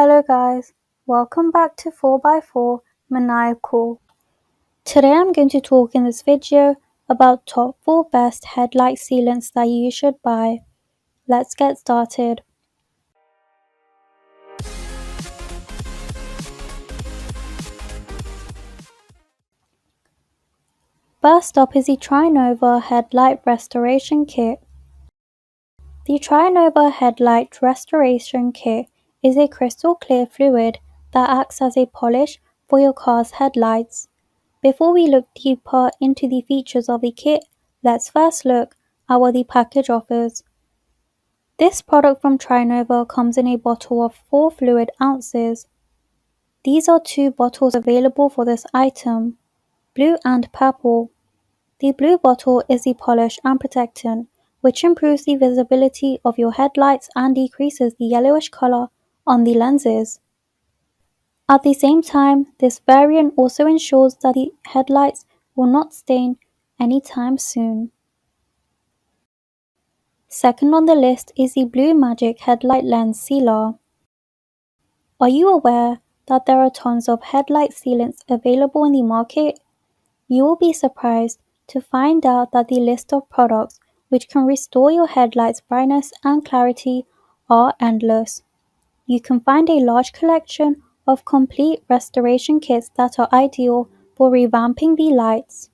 Hello guys, welcome back to 4x4 Maniacal. Today I'm going to talk in this video about top 4 best headlight sealants that you should buy. Let's get started. First up is the Trinova Headlight Restoration Kit. The Trinova Headlight Restoration Kit is a crystal clear fluid that acts as a polish for your car's headlights. Before we look deeper into the features of the kit, let's first look at what the package offers. This product from Trinova comes in a bottle of 4 fluid ounces. These are 2 bottles available for this item, blue and purple. The blue bottle is the polish and protectant, which improves the visibility of your headlights and decreases the yellowish color on the lenses. At the same time, this variant also ensures that the headlights will not stain anytime soon. Second on the list is the Blue Magic Headlight Lens Sealer. Are you aware that there are tons of headlight sealants available in the market? You will be surprised to find out that the list of products which can restore your headlights' brightness and clarity are endless. You can find a large collection of complete restoration kits that are ideal for revamping the lights.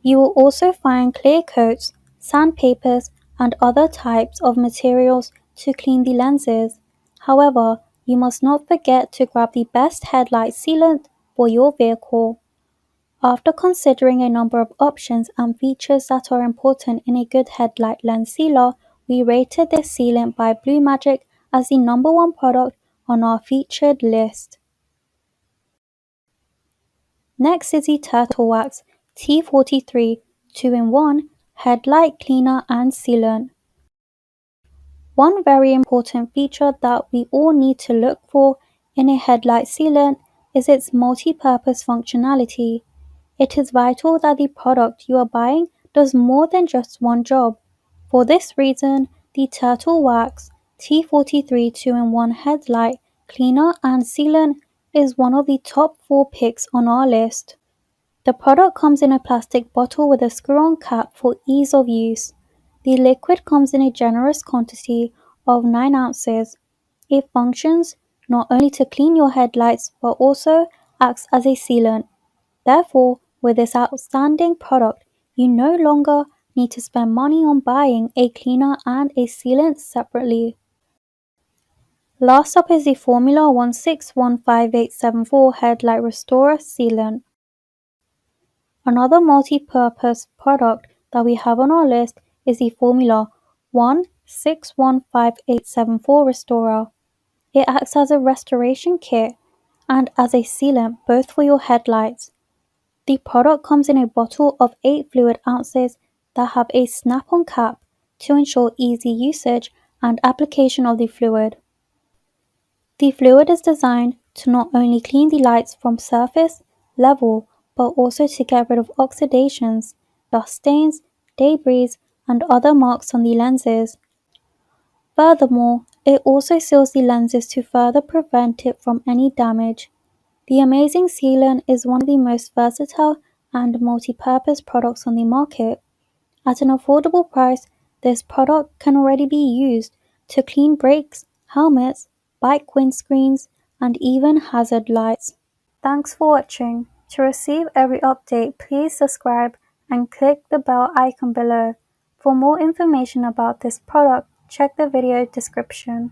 You will also find clear coats, sandpapers, and other types of materials to clean the lenses. However, you must not forget to grab the best headlight sealant for your vehicle. After considering a number of options and features that are important in a good headlight lens sealer, we rated this sealant by Blue Magic as the number 1 product on our featured list. Next is the Turtle Wax T43 2-in-1 Headlight Cleaner and Sealant. One very important feature that we all need to look for in a headlight sealant is its multi-purpose functionality. It is vital that the product you are buying does more than just one job. For this reason, the Turtle Wax T43 2-in-1 Headlight Cleaner and Sealant is one of the top 4 picks on our list. The product comes in a plastic bottle with a screw-on cap for ease of use. The liquid comes in a generous quantity of 9 ounces. It functions not only to clean your headlights but also acts as a sealant. Therefore, with this outstanding product, you no longer need to spend money on buying a cleaner and a sealant separately. Last up is the Formula 161584 Headlight Restorer Sealant. Another multi-purpose product that we have on our list is the Formula 161584 Restorer. It acts as a restoration kit and as a sealant both for your headlights. The product comes in a bottle of 8 fluid ounces that have a snap-on cap to ensure easy usage and application of the fluid. The fluid is designed to not only clean the lights from surface level but also to get rid of oxidations, dust stains, debris, and other marks on the lenses. Furthermore, it also seals the lenses to further prevent it from any damage. The amazing sealant is one of the most versatile and multi-purpose products on the market. At an affordable price, this product can already be used to clean brakes, helmets, bike windscreens, and even hazard lights. Thanks for watching. To receive every update, please subscribe and click the bell icon below. For more information about this product, check the video description.